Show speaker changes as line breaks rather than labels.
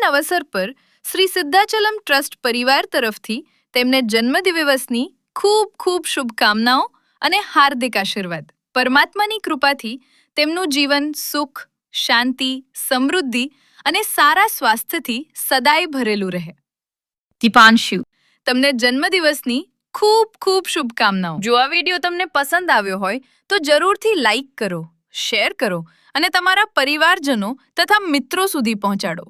અવસર પર શ્રી સિદ્ધાચલમ ટ્રસ્ટ પરિવાર તરફથી તેમને જન્મદિવસની ખૂબ ખૂબ શુભકામનાઓ અને હાર્દિક આશીર્વાદ. પરમાત્માની કૃપાથી તેમનું જીવન સુખ, શાંતિ, સમૃદ્ધિ અને સારા સ્વાસ્થ્યથી સદાય ભરેલું રહે.
દીપાંશુ,
તમને જન્મદિવસની ખૂબ ખૂબ શુભકામનાઓ. જો આ વિડીયો તમને પસંદ આવ્યો હોય તો જરૂરથી લાઈક કરો, શેર કરો અને તમારા પરિવારજનો તથા મિત્રો સુધી પહોંચાડો.